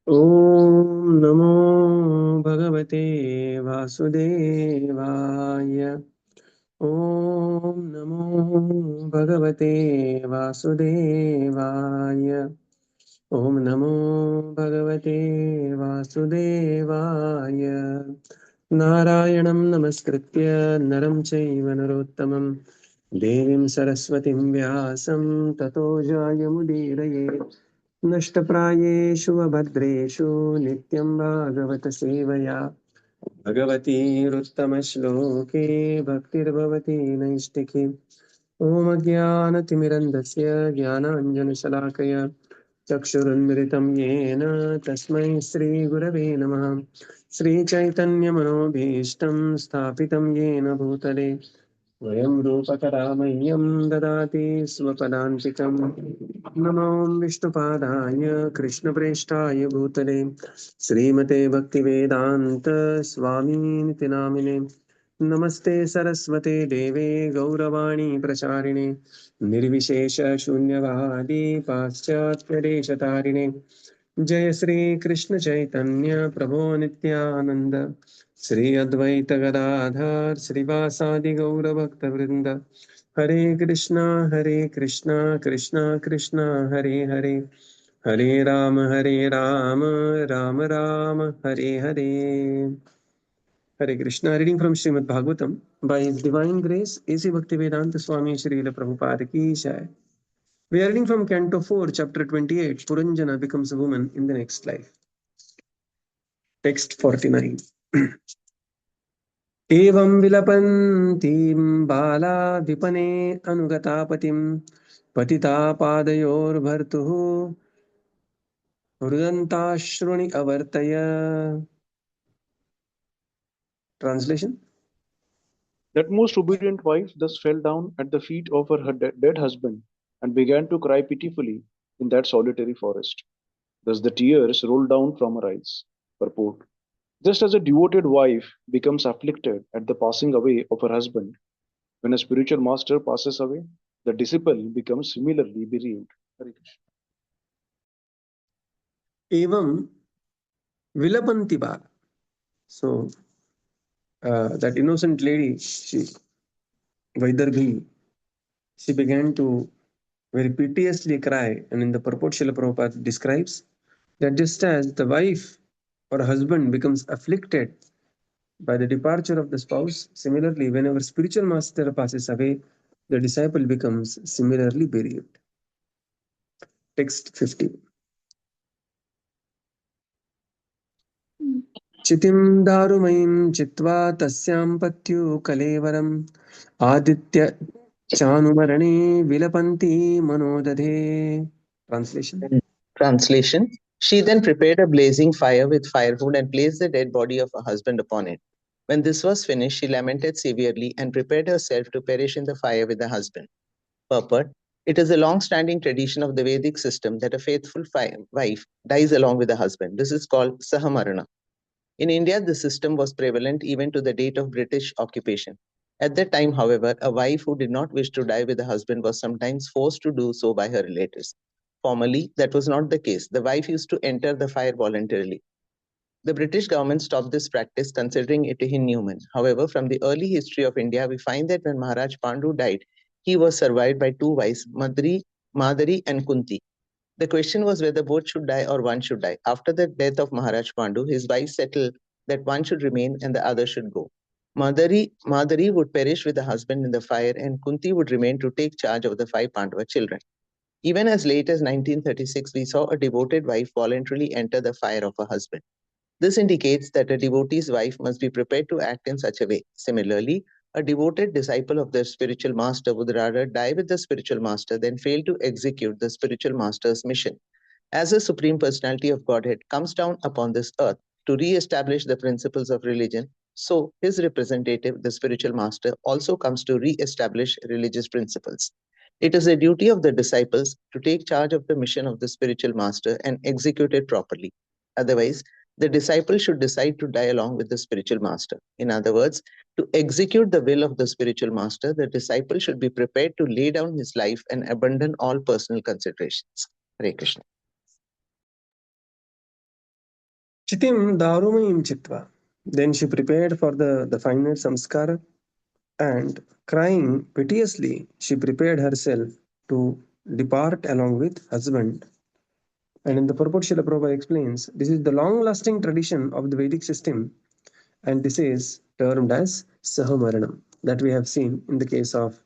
ॐ नमो भगवते वासुदेवाय। ॐ नमो भगवते वासुदेवाय। ॐ नमो भगवते वासुदेवाय। नारायणं नमस्कृत्य नरं चैव नरोत्तमं देवीं सरस्वतीं व्यासं ततो जयमुदीरये। नष्टप्रायेषु अभद्रेषु नित्यं भागवत सेवया भगवतीरुत्तमश्लोके भक्तिर्भवति नैष्टिकी। ॐ अज्ञानतिमिरन्धस्य ज्ञानाञ्जनशलाकया चक्षुरुन्मिलितं येन तस्मै श्रीगुरवे नमः। श्रीचैतन्यमनोभीष्टं स्थापितं येन भूतले स्वयं रूपकरामह्यं ददाति स्वपदान्तिकम्। नमो विष्णुपादाय कृष्णप्रेष्ठाय भूतले श्रीमते भक्तिवेदान्त स्वामीनिति नामिने। नमस्ते सरस्वते देवे गौरवाणी प्रचारिणे निर्विशेष शून्यवादी पाश्चात्यदेशतारिणे। जय श्री कृष्ण चैतन्य प्रभो नित्यानंद श्री अद्वैत गदाधर श्रीवासादि गौर भक्तवृंद। हरे कृष्णा कृष्णा कृष्णा हरे हरे। हरे Ram Ram Ram Hare Hare. Hare Krishna. Reading from Srimad Bhagavatam by His Divine Grace A.C. Bhaktivedanta Swami Srila Prabhupada Ki Jai. We are reading from Canto 4, Chapter 28. Puranjana becomes a woman in the next life. Text 49. एवं विलपन्तीं बाला विपने अनुगतापतिं पतिता पादयोर्भर्तुः रुदन्ताश्रुणि अवर्तय. Translation. That most obedient wife thus fell down at the feet of her dead husband and began to cry pitifully in that solitary forest. Thus the tears rolled down from her eyes. Purport. Just as a devoted wife becomes afflicted at the passing away of her husband, when a spiritual master passes away, the disciple becomes similarly bereaved. Hare Krishna. Evam vilapanti bala. So that innocent lady, she Vaidarbi, she began to very piteously cry, and in the purport Srila Prabhupada describes that just as the wife or husband becomes afflicted by the departure of the spouse, similarly, whenever spiritual master passes away, the disciple becomes similarly bereaved. Text 50. चितिं दारुमयीं चित्वा तस्यां पत्युः कलेवरम् Aditya चानुमरणे विलपन्ति मनोदधे. Translation. Translation. She then prepared a blazing fire with firewood and placed the dead body of her husband upon it. When this was finished, she lamented severely and prepared herself to perish in the fire with her husband. Purport. It is a long-standing tradition of the Vedic system that a faithful wife dies along with her husband. This is called Sahamarana. In India, the system was prevalent even to the date of British occupation. At that time, however, a wife who did not wish to die with her husband was sometimes forced to do so by her relatives. Formerly, that was not the case. The wife used to enter the fire voluntarily. The British government stopped this practice, considering it inhuman. However, from the early history of India, we find that when Maharaj Pandu died, he was survived by two wives, Madari and Kunti. The question was whether both should die or one should die. After the death of Maharaj Pandu, his wife settled that one should remain and the other should go. Madari would perish with the husband in the fire, and Kunti would remain to take charge of the 5 Pandava children. Even as late as 1936, we saw a devoted wife voluntarily enter the fire of her husband. This indicates that a devotee's wife must be prepared to act in such a way. Similarly, a devoted disciple of their spiritual master would rather die with the spiritual master than fail to execute the spiritual master's mission. As the Supreme Personality of Godhead comes down upon this earth to re-establish the principles of religion, so his representative, the spiritual master, also comes to re-establish religious principles. It is the duty of the disciples to take charge of the mission of the spiritual master and execute it properly. Otherwise, the disciple should decide to die along with the spiritual master. In other words, to execute the will of the spiritual master, the disciple should be prepared to lay down his life and abandon all personal considerations. Hare Krishna. Chitim darumayim chitva. Then she prepared for the final samskara, and crying piteously, she prepared herself to depart along with husband. And in the purport, Srila Prabhupada explains this is the long lasting tradition of the Vedic system, and this is termed as Sahamaranam, that we have seen in the case of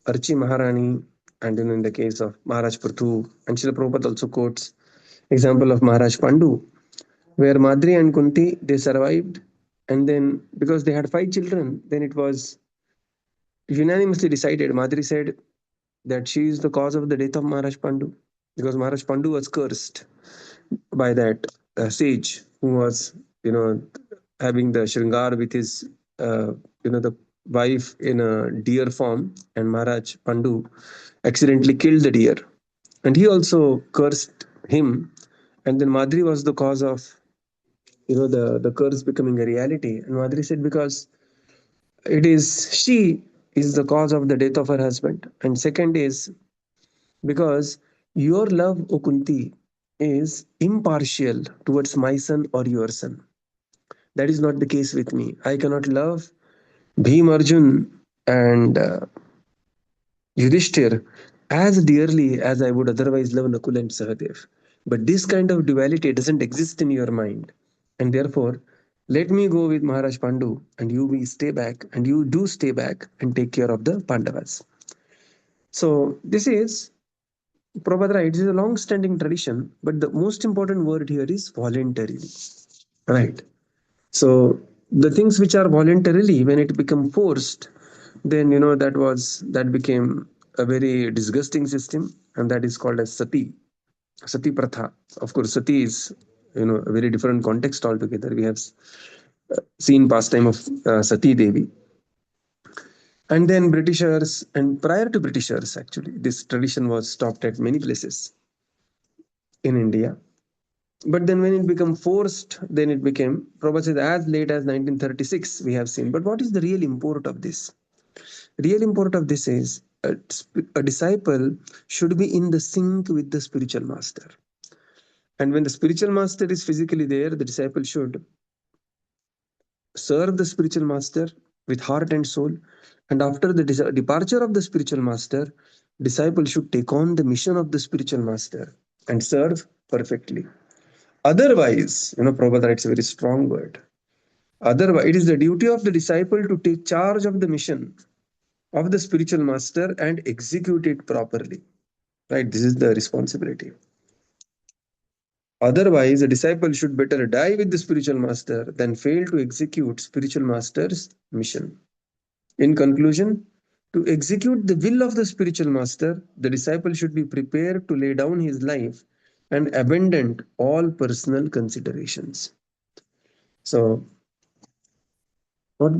Archi Maharani and in the case of Maharaj Prithu. And Srila Prabhupada also quotes example of Maharaj Pandu, where Madri and Kunti they survived, and then because they had 5 children, then it was unanimously decided. Madri said that she is the cause of the death of Maharaj Pandu because Maharaj Pandu was cursed by that sage who was, having the shringar with his, the wife in a deer form, and Maharaj Pandu accidentally killed the deer, and he also cursed him, and then Madri was the cause of, the curse becoming a reality. And Madri said because it is she is the cause of the death of her husband, and second is because your love, O Kunti, is impartial towards my son or your son. That is not the case with me. I cannot love Bhim Arjun and Yudhishthir as dearly as I would otherwise love Nakul and Sahadev. But this kind of duality doesn't exist in your mind. And therefore, let me go with Maharaj Pandu and you will stay back, and you do stay back and take care of the Pandavas. So this is Prabhupada, right? It is a long-standing tradition, but the most important word here is voluntarily, right? So the things which are voluntarily, when it become forced, then that became a very disgusting system, and that is called as sati pratha. Of course, sati is a very different context altogether. We have seen pastime of Sati Devi, and then Britishers, and prior to Britishers, actually, this tradition was stopped at many places in India. But then when it became forced, then it became, Prabhupada said, as late as 1936, we have seen. But what is the real import of this? Real import of this is a disciple should be in the sync with the spiritual master. And when the spiritual master is physically there, the disciple should serve the spiritual master with heart and soul. And after the departure of the spiritual master, disciple should take on the mission of the spiritual master and serve perfectly. Otherwise, Prabhupada writes a very strong word. Otherwise, it is the duty of the disciple to take charge of the mission of the spiritual master and execute it properly. Right? This is the responsibility. Otherwise, a disciple should better die with the spiritual master than fail to execute spiritual master's mission. In conclusion, to execute the will of the spiritual master, the disciple should be prepared to lay down his life and abandon all personal considerations. So, what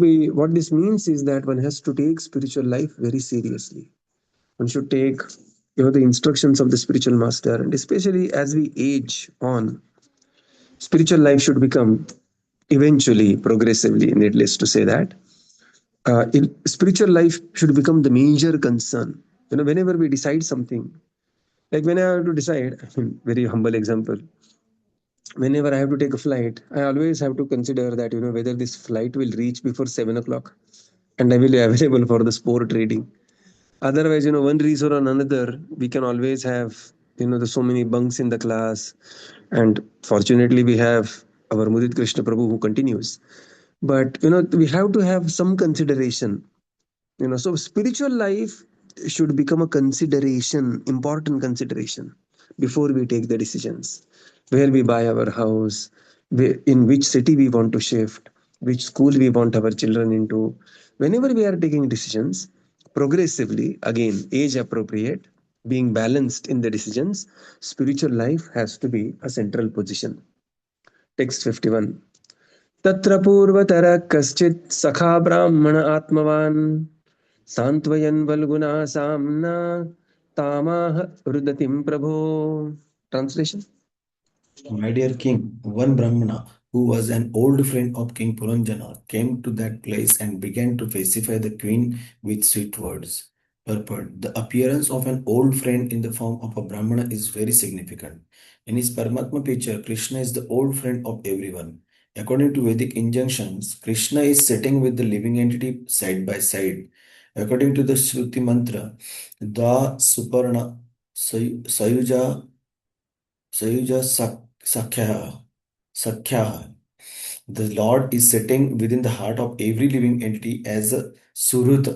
this means is that one has to take spiritual life very seriously. One should take the instructions of the spiritual master, and especially as we age on, spiritual life should become eventually, progressively, needless to say that, spiritual life should become the major concern. Whenever we decide something, like when I have to decide, very humble example, whenever I have to take a flight, I always have to consider that, whether this flight will reach before 7 o'clock and I will be available for the sport trading. Otherwise, one reason or another, we can always have, there's so many bunks in the class. And fortunately, we have our Mudit Krishna Prabhu who continues. But, we have to have some consideration. So spiritual life should become a consideration, important consideration, before we take the decisions. Where we buy our house, in which city we want to shift, which school we want our children into. Whenever we are taking decisions, progressively, again, age appropriate, being balanced in the decisions, spiritual life has to be a central position. Text 51. Tatra purvatara kaschit sakha brahmana atmavan Santvayan Valguna Samna Tamaha Rudatim Prabho. Translation. My dear king, one Brahmana, who was an old friend of King Puranjana, came to that place and began to pacify the queen with sweet words. purport. The appearance of an old friend in the form of a Brahmana is very significant. In his Paramatma picture, Krishna is the old friend of everyone. According to Vedic injunctions, Krishna is sitting with the living entity side by side. According to the Shruti mantra, Da Suparna Sayuja Sakhya. The Lord is sitting within the heart of every living entity as a Surut,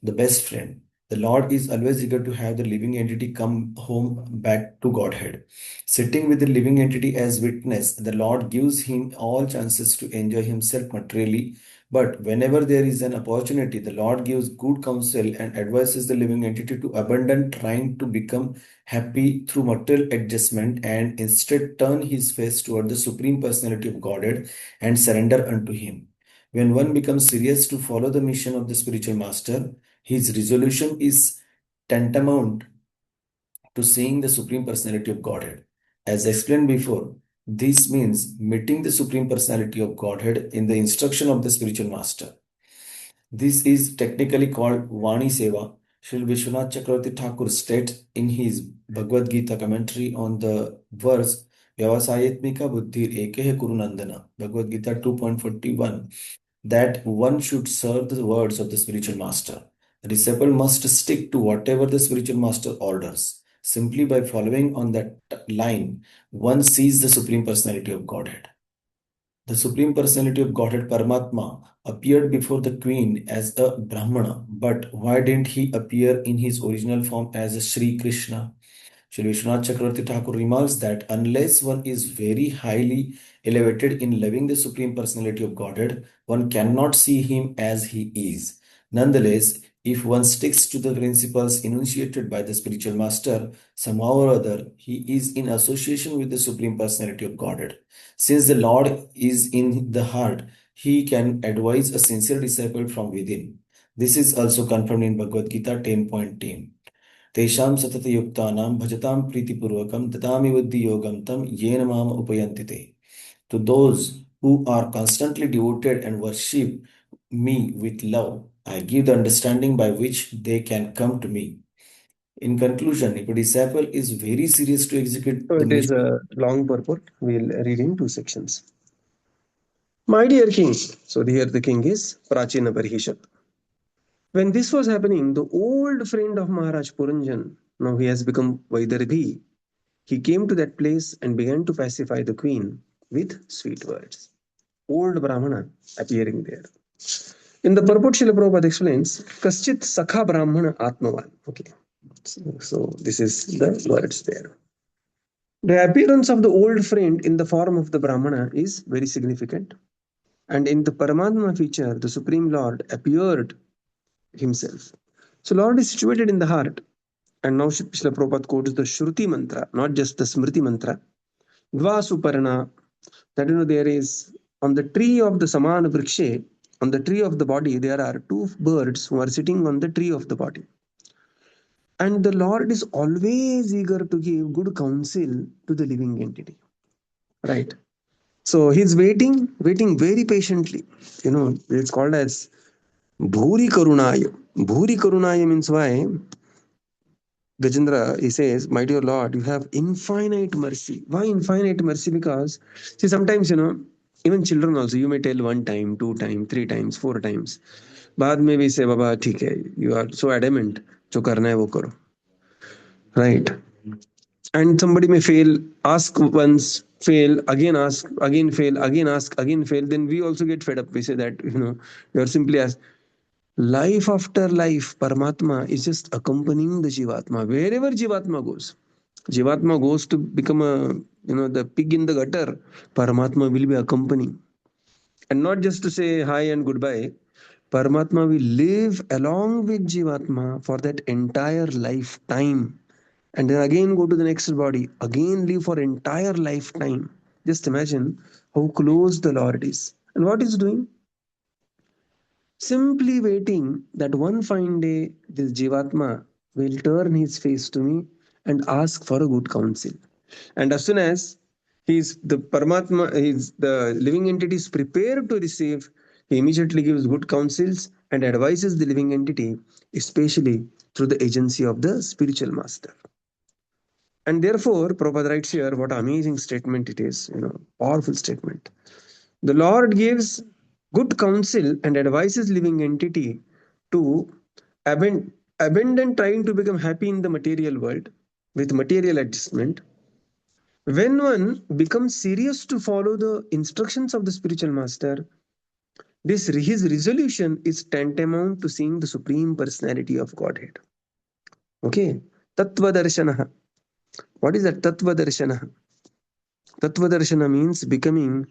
the best friend. The Lord is always eager to have the living entity come home back to Godhead. Sitting with the living entity as witness, the Lord gives him all chances to enjoy himself materially. But whenever there is an opportunity, the Lord gives good counsel and advises the living entity to abandon trying to become happy through material adjustment and instead turn his face toward the Supreme Personality of Godhead and surrender unto him. When one becomes serious to follow the mission of the spiritual master, his resolution is tantamount to seeing the Supreme Personality of Godhead. As explained before, this means meeting the Supreme Personality of Godhead in the instruction of the spiritual master. This is technically called Vani Seva. Sri Vishwanath Chakravarti Thakur states in his Bhagavad Gita commentary on the verse Vyavasayatmika Buddhir Ekehe Kurunandana, Bhagavad Gita 2.41, that one should serve the words of the spiritual master. The disciple must stick to whatever the spiritual master orders. Simply by following on that line, one sees the Supreme Personality of Godhead. The Supreme Personality of Godhead Paramatma appeared before the queen as a Brahmana, but why didn't he appear in his original form as a Sri Krishna? Sri Vishwanath Chakravarti Thakur remarks that unless one is very highly elevated in loving the Supreme Personality of Godhead, one cannot see him as he is. Nonetheless, if one sticks to the principles enunciated by the spiritual master, somehow or other, he is in association with the Supreme Personality of Godhead. Since the Lord is in the heart, he can advise a sincere disciple from within. This is also confirmed in Bhagavad Gita 10.10. Tesham satata yuktanam bhajatam pritipurvakam dadami buddhi yogam tam yena mama upayanti te. To those who are constantly devoted and worship me with love, I give the understanding by which they can come to me. In conclusion, if a disciple is very serious to execute So the it is mission, a long purport. We'll read in two sections. My dear king, so here the king is Prachina Parhishat. When this was happening, the old friend of Maharaj Puranjan, now he has become Vaidarbhi, he came to that place and began to pacify the queen with sweet words. Old Brahmana appearing there. In the purport, Srila Prabhupada explains, Kaschit Sakha Brahmana Atmavan. Okay. So this is the words there. The appearance of the old friend in the form of the Brahmana is very significant. And in the Paramatma feature, the Supreme Lord appeared himself. So Lord is situated in the heart. And now Srila Prabhupada quotes the Shruti mantra, not just the Smriti mantra. Dva Suparna, that there is on the tree of the Samana Vrikshe, on the tree of the body, there are two birds who are sitting on the tree of the body. And the Lord is always eager to give good counsel to the living entity. Right. So he's waiting very patiently. It's called as Bhuri Karunaya. Bhuri Karunaya means why? Gajendra, he says, my dear Lord, you have infinite mercy. Why infinite mercy? Because, see, sometimes, even children also, you may tell one time, two times, three times, four times. बाद में भी say, Baba, ठीक है, you are so adamant, जो करना है वो करो. Right. And somebody may fail, ask once, fail, again ask, again fail, again ask, again fail. Then we also get fed up. We say that, you are simply asked. Life after life, Paramatma is just accompanying the Jivatma. Wherever Jivatma goes to become the pig in the gutter, Paramatma will be accompanying. And not just to say hi and goodbye, Paramatma will live along with Jivatma for that entire lifetime. And then again go to the next body, again live for entire lifetime. Just imagine how close the Lord is. And what is doing? Simply waiting that one fine day this Jivatma will turn his face to me and ask for a good counsel. And as soon as the Paramatma, the living entity is prepared to receive, He immediately gives good counsels and advises the living entity, especially through the agency of the spiritual master. And therefore, Prabhupada writes here, what amazing statement it is, powerful statement. The Lord gives good counsel and advises living entity to abandon trying to become happy in the material world with material adjustment. When one becomes serious to follow the instructions of the spiritual master, his resolution is tantamount to seeing the supreme personality of Godhead. Okay, Tattva Darshana. What is that Tattva Darshana? Tattva Darshana means becoming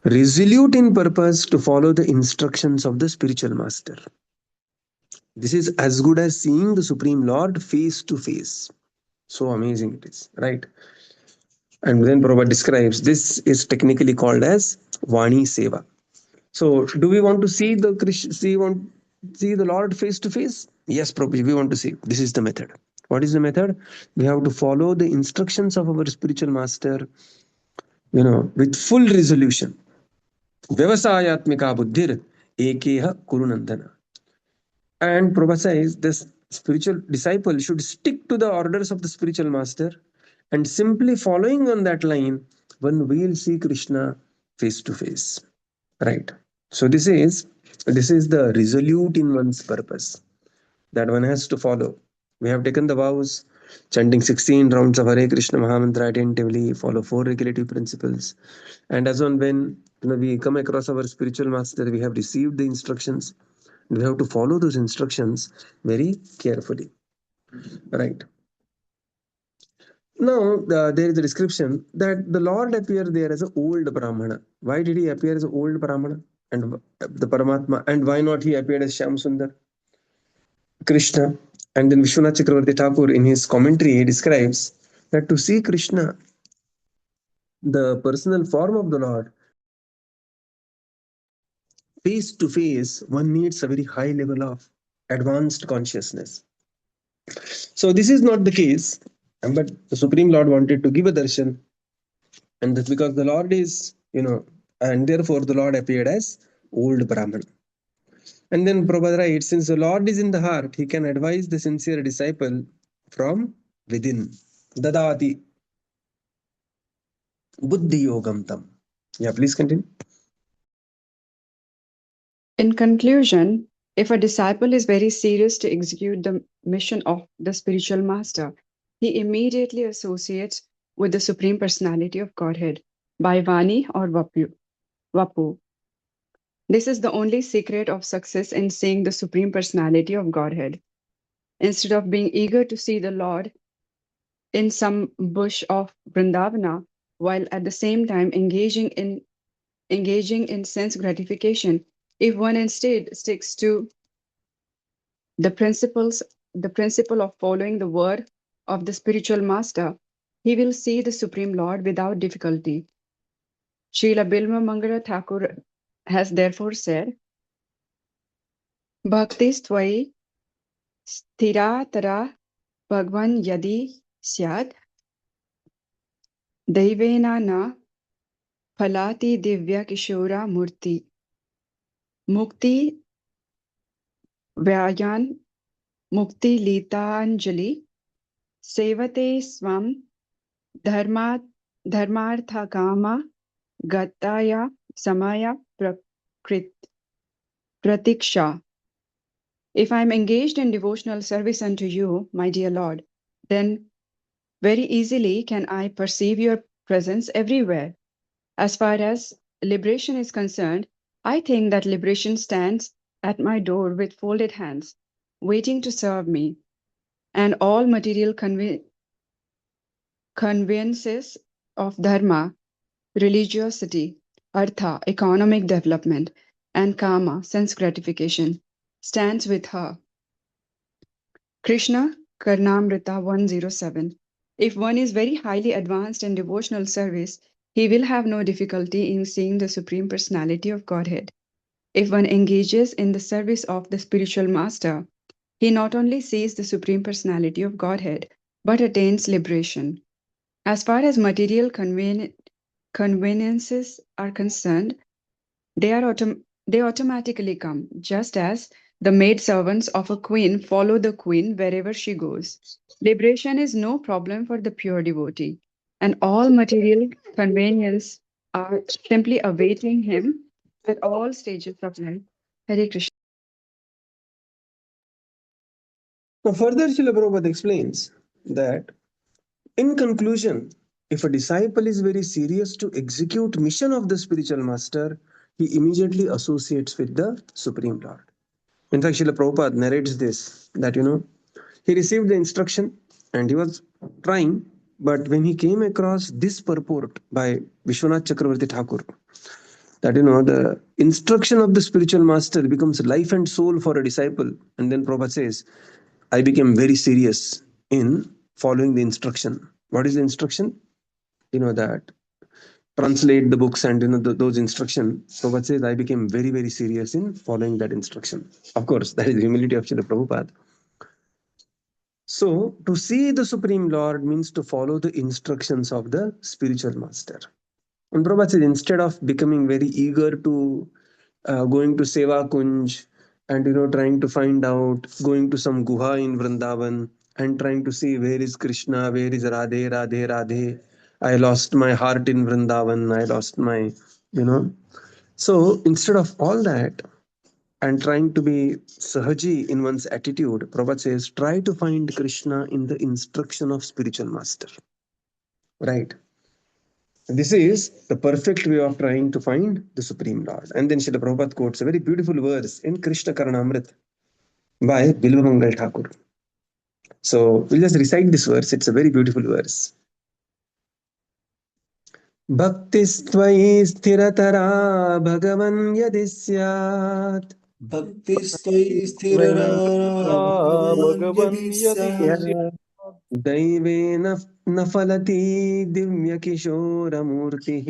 resolute in purpose to follow the instructions of the spiritual master. This is as good as seeing the Supreme Lord face to face. So amazing it is, right? And then Prabhupada describes this is technically called as Vani Seva. So, do we want to see the see the Lord face to face? Yes, Prabhuji, we want to see. This is the method. What is the method? We have to follow the instructions of our spiritual master, with full resolution. Vyavasayatmika buddhir ekeha kurunandana. And Prabhupada says this spiritual disciple should stick to the orders of the spiritual master, and simply following on that line, one will see Krishna face to face. Right. So this is the resolute in one's purpose that one has to follow. We have taken the vows, chanting 16 rounds of Hare Krishna Mahamantra attentively, follow 4 regulative principles. And as on when we come across our spiritual master, we have received the instructions. We have to follow those instructions very carefully. Right. Now, there is a description that the Lord appeared there as an old Brahmana. Why did he appear as an old Brahmana? And the Paramatma, and why not he appeared as Shyam Sundar, Krishna? And then Vishwanath Chakravarti Thakur, in his commentary, he describes that to see Krishna, the personal form of the Lord, face to face, one needs a very high level of advanced consciousness. So this is not the case, but the Supreme Lord wanted to give a darshan, and that's because the Lord is, and therefore the Lord appeared as old Brahman. And then Prabhupada writes, since the Lord is in the heart, he can advise the sincere disciple from within. Dadati buddhi yogam tam. Yeah, please continue. In conclusion, if a disciple is very serious to execute the mission of the spiritual master, he immediately associates with the Supreme Personality of Godhead by Vani or Vapu. This is the only secret of success in seeing the Supreme Personality of Godhead. Instead of being eager to see the Lord in some bush of Vrindavana, while at the same time engaging in sense gratification, if one instead sticks to the principle of following the word of the spiritual master, he will see the Supreme Lord without difficulty. Srila Bilma Mangala Thakur has therefore said, Bhaktis tvai sthira tara bhagwan yadi syad Daivena na phalati divya kishora murti mukti vyayan mukti litanjali sevate swam dharmartha kama gataya samaya pratiksha. If I am engaged in devotional service unto you, my dear Lord, then very easily can I perceive your presence everywhere. As far as liberation is concerned, I think that liberation stands at my door with folded hands, waiting to serve me, and all material conveniences of dharma, religiosity, artha, economic development, and kama, sense gratification, stands with her. Krishna, Karnamrita 107. If one is very highly advanced in devotional service, he will have no difficulty in seeing the Supreme Personality of Godhead. If one engages in the service of the spiritual master, he not only sees the Supreme Personality of Godhead, but attains liberation. As far as material conveniences are concerned, they they automatically come, just as the maid servants of a queen follow the queen wherever she goes. Liberation is no problem for the pure devotee, and all material convenience are simply awaiting him at all stages of life. Hare Krishna. Now, further, Srila Prabhupada explains that, in conclusion, if a disciple is very serious to execute mission of the spiritual master, he immediately associates with the Supreme Lord. In fact, Srila Prabhupada narrates this, that, he received the instruction and he was trying, but when he came across this purport by Vishwanath Chakravarti Thakur, that, the instruction of the spiritual master becomes life and soul for a disciple. And then Prabhupada says, I became very serious in following the instruction. What is the instruction? That translate the books and those instructions. Prabhupada says, I became very, very serious in following that instruction. Of course, that is humility of Srila Prabhupada. So, to see the Supreme Lord means to follow the instructions of the spiritual master. And Prabhupada says, instead of becoming very eager to going to Seva Kunj and trying to find out, going to some guha in Vrindavan and trying to see where is Krishna, where is Radhe, Radhe, Radhe. I lost my heart in Vrindavan. I lost my, So instead of all that and trying to be sahaji in one's attitude, Prabhupada says, try to find Krishna in the instruction of spiritual master. Right? This is the perfect way of trying to find the Supreme Lord. And then Srila Prabhupada quotes a very beautiful verse in Krishna Karanamrit by Bilvamangal Thakur. So we'll just recite this verse. It's a very beautiful verse. Bhaktistvai sthiratara bhagavan yadi syat. Bhaktistvai sthirara bhagavan Bhagavan yadi yadi syat. Daive न फलति Divya किशोरमूर्तिः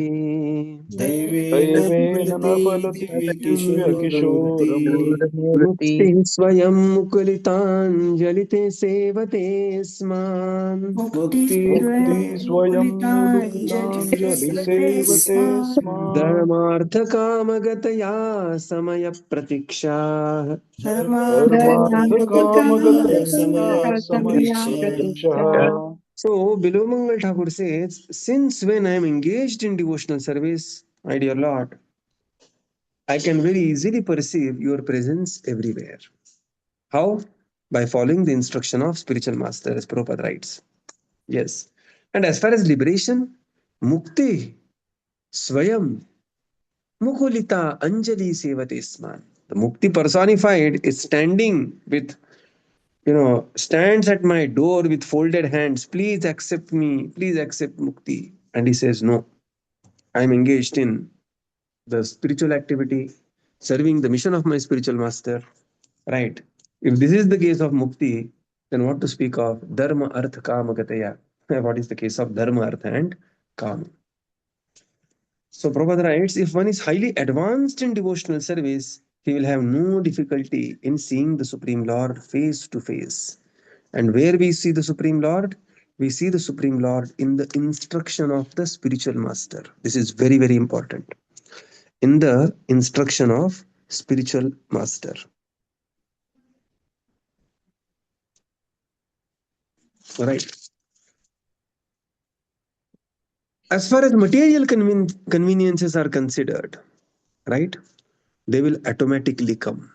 Daivena Daiven phalati Napalati divya Divya kishoramurti. मुक्तिः स्वयं मुकुलिताञ्जलिते सेवते स्मान् Mukti Swayam Mulukutanjali Sevate Sma धर्मार्थकामगतया समयप्रतीक्षाः Dharmartha Kamagataya Samaya Samaya Pratiksha. So, Bilomangal Thakur says, since when I am engaged in devotional service, my dear Lord, I can very easily perceive your presence everywhere. How? By following the instruction of spiritual master, as Prabhupada writes. Yes. And as far as liberation, mukti, swayam, mukulita, anjali sevate sman. The mukti personified is standing with, stands at my door with folded hands. Please accept me. Please accept mukti. And he says, no, I am engaged in the spiritual activity, serving the mission of my spiritual master. Right. If this is the case of mukti, then what to speak of dharma, artha, kama, gataya? What is the case of dharma, artha, and kama? So Prabhupada writes, if one is highly advanced in devotional service, he will have no difficulty in seeing the Supreme Lord face to face. And where we see the Supreme Lord? We see the Supreme Lord in the instruction of the spiritual master. This is very, very important. In the instruction of spiritual master. Right. As far as material conveniences are considered, right, they will automatically come.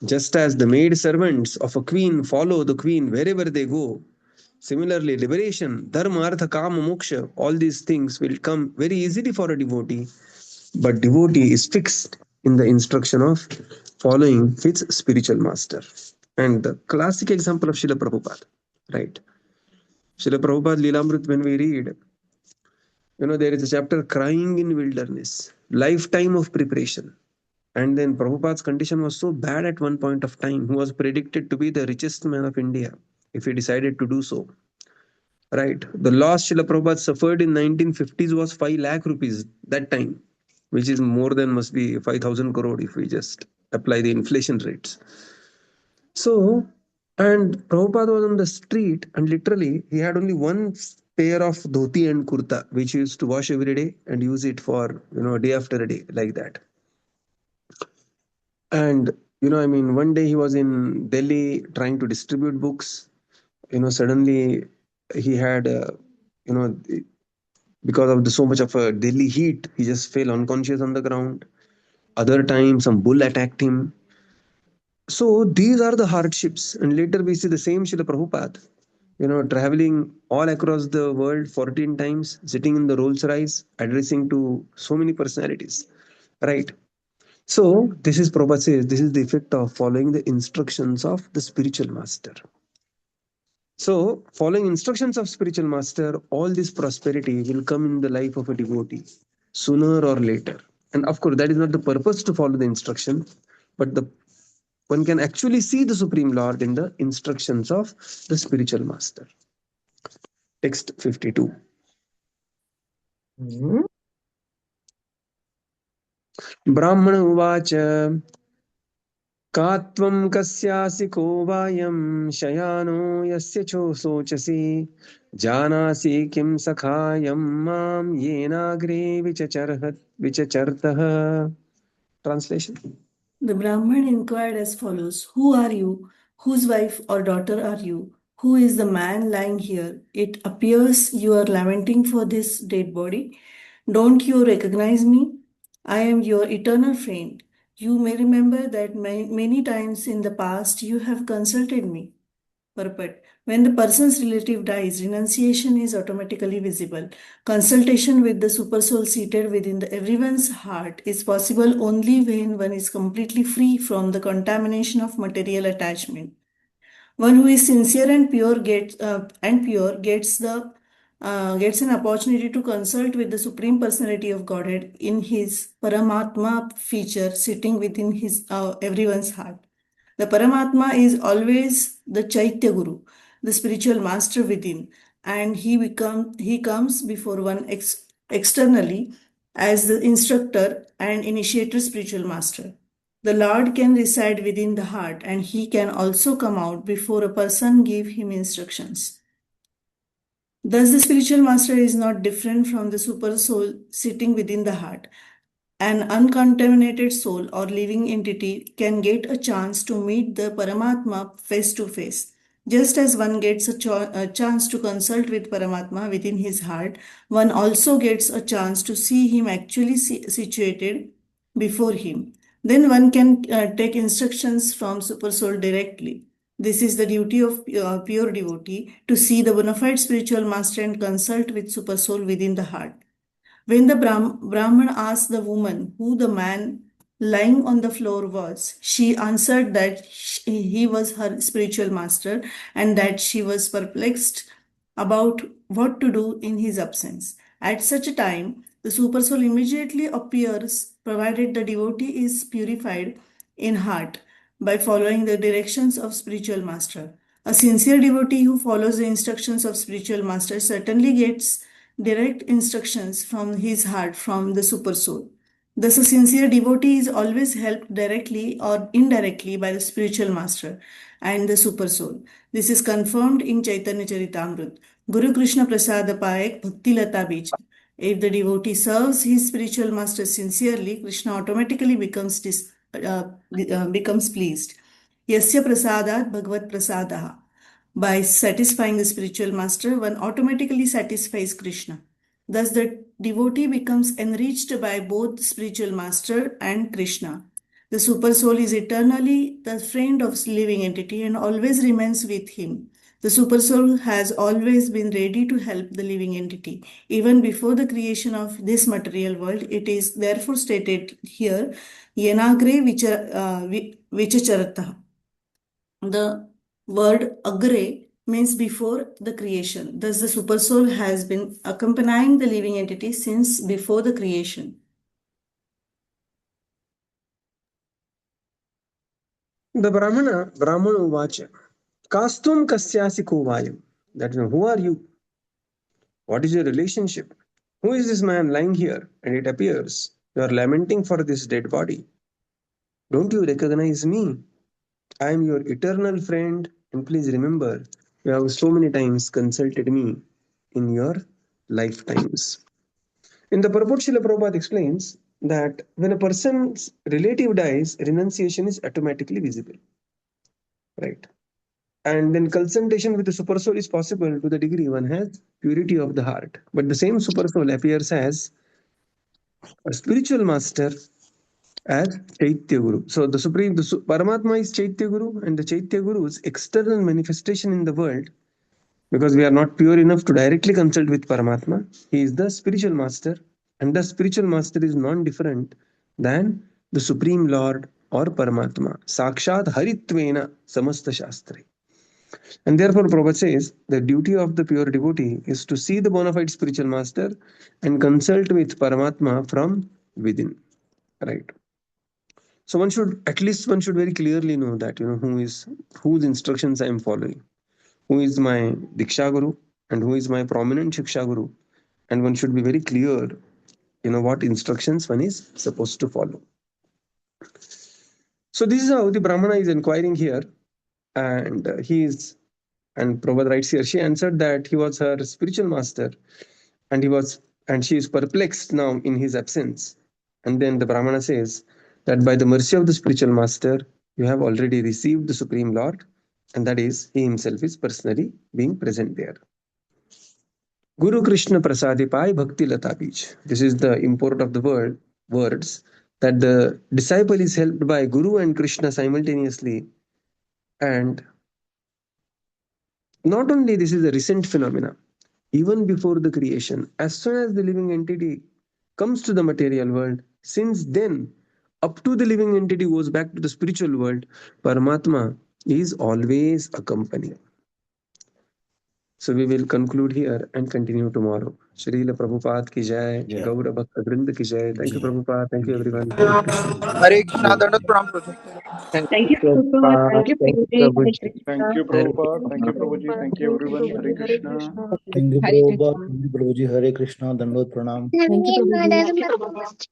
Just as the maid servants of a queen follow the queen wherever they go, similarly, liberation, dharma, artha, kama, moksha, all these things will come very easily for a devotee. But devotee is fixed in the instruction of following his spiritual master. And the classic example of Srila Prabhupada, right? Srila Prabhupada Lilamrit, when we read, there is a chapter crying in wilderness, lifetime of preparation. And then Prabhupada's condition was so bad at one point of time, he was predicted to be the richest man of India if he decided to do so. Right. The loss Srila Prabhupada suffered in 1950s was 5 lakh rupees that time, which is more than must be 5,000 crore if we just apply the inflation rates. So, and Prabhupada was on the street and literally he had only one pair of dhoti and kurta, which he used to wash every day and use it for, day after a day like that. And one day he was in Delhi trying to distribute books. Suddenly he had, because of the so much of a Delhi heat, he just fell unconscious on the ground. Other time, some bull attacked him. So these are the hardships. And later we see the same Srila Prabhupada, traveling all across the world 14 times, sitting in the Rolls Royce, addressing to so many personalities, right? So this is Prabhupada says, this is the effect of following the instructions of the spiritual master. So following instructions of spiritual master, all this prosperity will come in the life of a devotee sooner or later. And of course, that is not the purpose to follow the instruction, but the one can actually see the Supreme Lord in the instructions of the spiritual master. Text 52. Mhm. Brahmana uvacha का त्वं कस्यासि को वायं शयानो यस्य शोचसि जानासि किं सखायं मां येनाग्रे विचचर्तः. Translation. The Brahman inquired as follows: Who are you? Whose wife or daughter are you? Who is the man lying here? It appears you are lamenting for this dead body. Don't you recognize me? I am your eternal friend. You may remember that many times in the past you have consulted me. Purport. When the person's relative dies, renunciation is automatically visible. Consultation with the supersoul seated within everyone's heart is possible only when one is completely free from the contamination of material attachment. One who is sincere and pure gets an opportunity to consult with the Supreme Personality of Godhead in his Paramatma feature sitting within his everyone's heart. The Paramatma is always the Chaitya Guru, the spiritual master within, and he comes before one externally as the instructor and initiator spiritual master. The Lord can reside within the heart, and he can also come out before a person give him instructions. Thus, the spiritual master is not different from the super soul sitting within the heart. An uncontaminated soul or living entity can get a chance to meet the Paramatma face to face. Just as one gets a chance to consult with Paramatma within his heart, one also gets a chance to see him actually situated before him. Then one can take instructions from Super Soul directly. This is the duty of pure devotee to see the bona fide spiritual master and consult with Super Soul within the heart. When the Brahman asked the woman who the man lying on the floor was, she answered that he was her spiritual master and that she was perplexed about what to do in his absence. At such a time, the super soul immediately appears, provided the devotee is purified in heart by following the directions of spiritual master. A sincere devotee who follows the instructions of spiritual master certainly gets direct instructions from his heart from the super soul. Thus, a sincere devotee is always helped directly or indirectly by the spiritual master and the super soul. This is confirmed in Chaitanya Charitamrita. Guru Krishna Prasada Payak Bhakti Lata Bij. If the devotee serves his spiritual master sincerely, Krishna automatically becomes pleased. Yasya prasadat bhagavad prasadaha. By satisfying the spiritual master, one automatically satisfies Krishna. Thus, the devotee becomes enriched by both the spiritual master and Krishna. The super soul is eternally the friend of living entity and always remains with him. The super soul has always been ready to help the living entity. Even before the creation of this material world, it is therefore stated here, Yenagre Vichacharata. The word agre means before the creation. Thus, the super soul has been accompanying the living entity since before the creation. The Brahmana uvacha kastum kasyasi kovayam. That is, who are you? What is your relationship? Who is this man lying here? And it appears you are lamenting for this dead body. Don't you recognize me? I am your eternal friend, and please remember, you have so many times consulted me in your lifetimes. In the purport, Srila Prabhupada explains that when a person's relative dies, renunciation is automatically visible, right? And then concentration with the supersoul is possible to the degree one has purity of the heart. But the same supersoul appears as a spiritual master as Chaitya Guru. So the Supreme, Paramatma is Chaitya Guru, and the Chaitya Guru's external manifestation in the world, because we are not pure enough to directly consult with Paramatma, he is the spiritual master, and the spiritual master is non-different than the Supreme Lord or Paramatma. Sakshat Haritvena Samasta Shastri. And therefore, Prabhupada says the duty of the pure devotee is to see the bona fide spiritual master and consult with Paramatma from within. Right. So one should very clearly know that whose instructions I am following, who is my Diksha Guru and who is my prominent Shiksha Guru, and one should be very clear, what instructions one is supposed to follow. So this is how the Brahmana is inquiring here, and and Prabhupada writes here, she answered that he was her spiritual master, and she is perplexed now in his absence. And then the Brahmana says that by the mercy of the spiritual master, you have already received the Supreme Lord, and that is, he himself is personally being present there. Guru Krishna Prasadi Pai Bhakti Lata Beach. This is the import of the words that the disciple is helped by Guru and Krishna simultaneously. And not only this is a recent phenomena, even before the creation, as soon as the living entity comes to the material world, since then, up to the living entity goes back to the spiritual world, Paramatma is always accompanying. So we will conclude here and continue tomorrow. Srila Prabhupada ki jai, Yeah. Gaura Bhakta Vrinda ki jai. Thank you, Jai. Prabhupada. Thank you, everyone. Hare Krishna, Dandavat Pranam Prabhuji. Thank you, Prabhupada. Thank you, Prabhuji. Thank you, Prabhupada. Thank you, Prabhuji. Thank you, everyone. Hare Krishna. Thank you, Hare Prabhupada. Krishna. Thank you, Prabhuji. Hare Krishna. Dandot Pranam. Thank you, Prabhuji.